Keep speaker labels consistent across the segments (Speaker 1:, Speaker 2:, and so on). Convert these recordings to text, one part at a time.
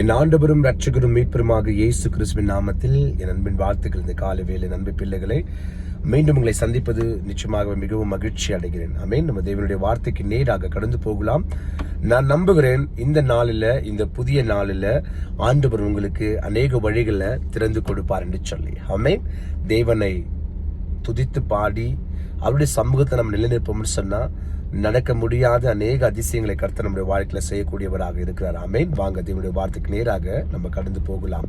Speaker 1: என் ஆண்டவரும் ரட்சகரும் மீட்பருமாக இயேசு கிறிஸ்துவின் நாமத்தில் என் அன்பின் வாழ்த்துக்கள். இந்த காலை வேளை அன்பு பிள்ளைகளை மீண்டும் உங்களை சந்திப்பது நிச்சயமாக மிகவும் மகிழ்ச்சி அடைகிறேன். ஆமென். நம்ம தேவனுடைய வார்த்தைக்கு நேராக கடந்து போகலாம். நான் நம்புகிறேன் இந்த நாளில், இந்த புதிய நாளில் ஆண்டவர் உங்களுக்கு அநேக வழிகளை திறந்து கொடுப்பார் என்று சொல்லி. ஆமென். தேவனை துதித்து பாடி அவருடைய சமூகத்தை நம்ம நிலைநிற்போம்னு சொன்னா நடக்க முடியாத அநேக அதிசயங்களை கர்த்தர் நம்முடைய வாழ்க்கையில செய்யக்கூடியவராக இருக்கிறார். ஆமென். வாங்க தேவனுடைய வார்த்தைக்கு நேராக நம்ம கடந்து போகலாம்.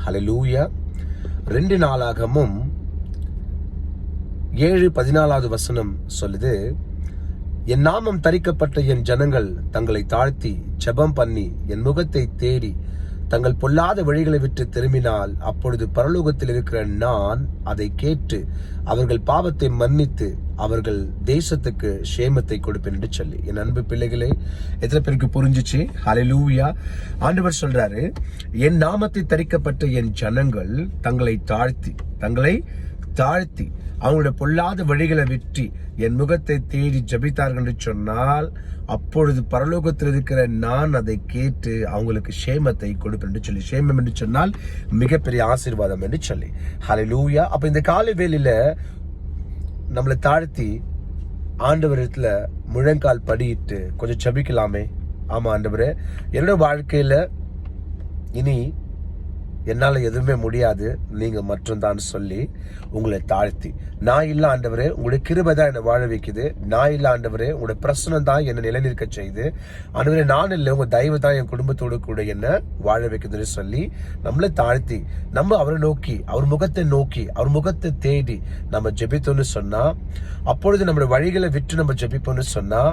Speaker 1: ஹல்லேலூயா. 2 நாளாகமும் 7:14 சொல்லுது, என் நாமம் தரிக்கப்பட்ட என் ஜனங்கள் தங்களை தாழ்த்தி ஜெபம் பண்ணி என் முகத்தை தேடி தங்கள் பொல்லாத வழிகளை விட்டு திரும்பினால் அப்பொழுது பரலோகத்தில் இருக்கிற நான் அதை கேட்டு அவர்கள் பாவத்தை மன்னித்து அவர்கள் தேசத்துக்கு சேமத்தை கொடுப்பேன் என்று சொல்லி. என் அன்பு பிள்ளைகளே, எத்தனை பேருக்கு புரிஞ்சிச்சு? ஹல்லேலூயா. ஆண்டவர் சொல்றாரு, என் நாமத்தை தரிக்கப்பட்ட என் ஜனங்கள் தங்களை தாழ்த்தி அவங்களுடைய பொல்லாத வழிகளை விட்டு என் முகத்தை தேடி ஜபித்தார்கள் என்று சொன்னால் அப்பொழுது பரலோகத்தில் இருக்கிற நான் அதை கேட்டு அவங்களுக்கு சேமத்தை கொடுப்பேன் என்று சொல்லி. சேமம் என்று சொன்னால் மிகப்பெரிய ஆசீர்வாதம் என்று சொல்லி. ஹல்லேலூயா. அப்ப இந்த காலை வேளையில நம்மளை தாழ்த்தி ஆண்டவரத்துல முழங்கால் படியிட்டு கொஞ்சம் ஜபிக்கலாமே. ஆமா ஆண்டவரே, என்னோட வாழ்க்கையில இனி என்னால எதுவுமே முடியாது, நீங்க மட்டும் தான் சொல்லி உங்களை தாழ்த்தி, நான் இல்ல ஆண்டவரே, உங்களுடைய கிருபை தான் என்னை வாழ வைக்குது, நான் இல்ல ஆண்டவரே, உங்களுடைய பிரசனம் தான் என்னை நிலைநிற்க செய்து, ஆண்டவரே நான் இல்லை, உங்க தயவு தான் என் குடும்பத்தோடு கூட என்ன வாழ வைக்குதுன்னு சொல்லி நம்மளை தாழ்த்தி நம்ம அவரை நோக்கி, அவர் முகத்தை நோக்கி, அவர் முகத்தை தேடி நம்ம ஜெபித்தோம்னு சொன்னா, அப்பொழுது நம்மளுடைய வழிகளை விட்டு நம்ம ஜெபிப்போம்னு சொன்னா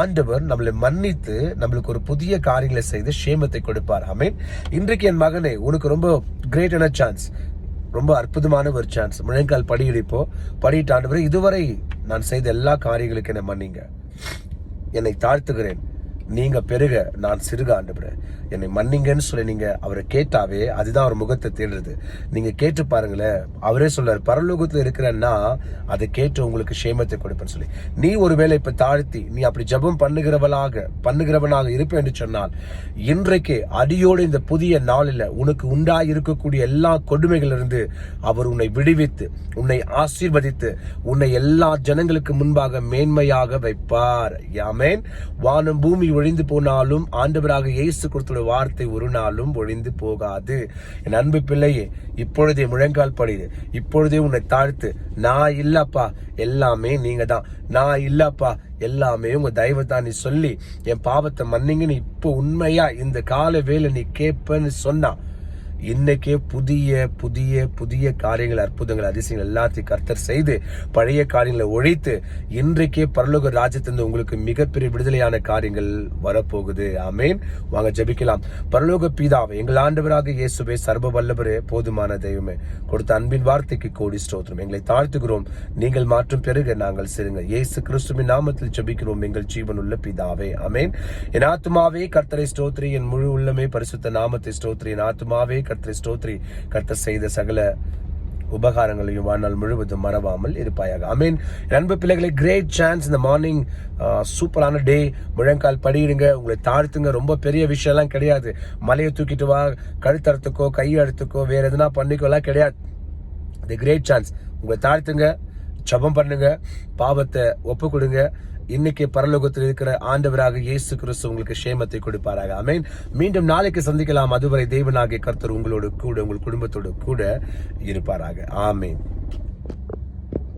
Speaker 1: ஆண்டவர் நம்மளை மன்னித்து நம்மளுக்கு ஒரு புதிய காரியங்களை செய்து சேமத்தை கொடுப்பார். ஆமென். இன்றைக்கு என் மகனே, உனக்கு ரொம்ப கிரேட்டான சான்ஸ், ரொம்ப அற்புதமான ஒரு சான்ஸ். முழங்கால் படியிட்டு ஆண்டவரே, இதுவரை நான் செய்த எல்லா காரியங்களுக்கு என்ன மன்னிங்க, என்னை தாழ்த்துகிறேன், நீங்க பெருக நான் சிறுக ஆண்டவரே, என்னை மன்னிங்கன்னு சொல்லி நீங்க அவரை கேட்டாவே அதுதான் அவர் முகத்தை தேடுறது. நீங்க கேட்டு பாருங்களேன், அவரே சொல்றாரு, பரலோகத்துல இருக்கிறன்னா அதை கேட்டு உங்களுக்கு சேமத்தை கொடுப்பேன்னு சொல்லி. நீ ஒருவேளை இப்ப தாழ்த்தி நீ அப்படி ஜெபம் பண்ணுகிறவனாக இருப்பேன் என்று சொன்னால் இன்றைக்கு அடியோடு இந்த புதிய நாளில் உனக்கு உண்டாய் இருக்கக்கூடிய எல்லா கொடுமைகள் இருந்து அவர் உன்னை விடுவித்து, உன்னை ஆசீர்வதித்து, உன்னை எல்லா ஜனங்களுக்கு முன்பாக மேன்மையாக வைப்பார். ஆமென். வானம் பூமி ஒழிந்து போனாலும் ஆண்டவராக இயேசு கிறிஸ்துவின் வார்த்தை ஒரு நாளும் ஒழிந்து போகாது. என் அன்பு பிள்ளையே, இப்பொழுதே முழங்கால் படிது, இப்பொழுதே உன்னை தாழ்த்து, நான் இல்லப்பா எல்லாமே நீங்க தான், நான் இல்லப்பா எல்லாமே உங்க தயவு தான் நீ சொல்லி என் பாவத்தை மன்னிங்கன்னு இப்போ உண்மையா இந்த கால வேலை நீ கேட்பன்னு சொன்னா இன்னைக்கே புதிய புதிய புதிய காரியங்கள், அற்புதங்கள், அதிசயங்கள் எல்லாத்தையும் கர்த்தர் செய்து பழைய காரியங்களை ஒழித்து இன்றைக்கே பரலோக ராஜ்யத்திலிருந்து உங்களுக்கு மிகப்பெரிய விடுதலையான காரியங்கள் வரப்போகுது. ஆமென். வாங்க ஜெபிக்கலாம். பரலோக பிதாவே, எங்கள் ஆண்டவராக இயேசுவே, சர்வ வல்லவரே, போதுமான தெய்வமே, கொடுத்த அன்பின் வார்த்தைக்கு கோடி ஸ்தோத்திரம். எங்களை தாழ்த்துகிறோம், நீங்கள் மாற்றும் பெருக நாங்கள் சிறுங்க. இயேசு கிறிஸ்துவின் நாமத்தில் ஜெபிக்கிறோம் எங்கள் ஜீவனுள்ள பிதாவே. ஆமென். என் ஆத்துமாவே கர்த்தரை ஸ்தோத்திரி, என் முழு உள்ளமே பரிசுத்த நாமத்தை ஸ்தோத்திரி. என் ஆத்துமாவே கர்த்தரை ஸ்தோத்திரி, கர்த்தர் செய்த சகல உபகாரங்களையும் வாழ்நாள் முழுவதும் மறவாமல் இருப்பாயாக. ஆமென். அன்பு பிள்ளைகளை, கிரேட் சான்ஸ் இந்த மார்னிங், சூப்பரான டே. முழங்கால் படியிடுங்க, உங்களை தாழ்த்துங்க. ரொம்ப பெரிய விஷயம் எல்லாம் கிடையாது. மலையை தூக்கிட்டு வா, கழுத்தறத்துக்கோ கையெழுத்துக்கோ வேற எதுனா பண்ணிக்கோ எல்லாம் கிடையாது. தி கிரேட் சான்ஸ். உங்களை தாழ்த்துங்க, ஜெபம் பண்ணுங்க, பாவத்தை ஒப்பு கொடுங்க. இன்னைக்கு பரலோகத்தில் இருக்கிற ஆண்டவராக இயேசு கிறிஸ்து உங்களுக்கு சேமத்தை கொடுப்பாராக. ஆமென். மீண்டும் நாளைக்கு சந்திக்கலாம். அதுவரை தேவனாகிய கர்த்தர் உங்களோடு கூட, உங்கள் குடும்பத்தோடு கூட இருப்பாராக. ஆமென்.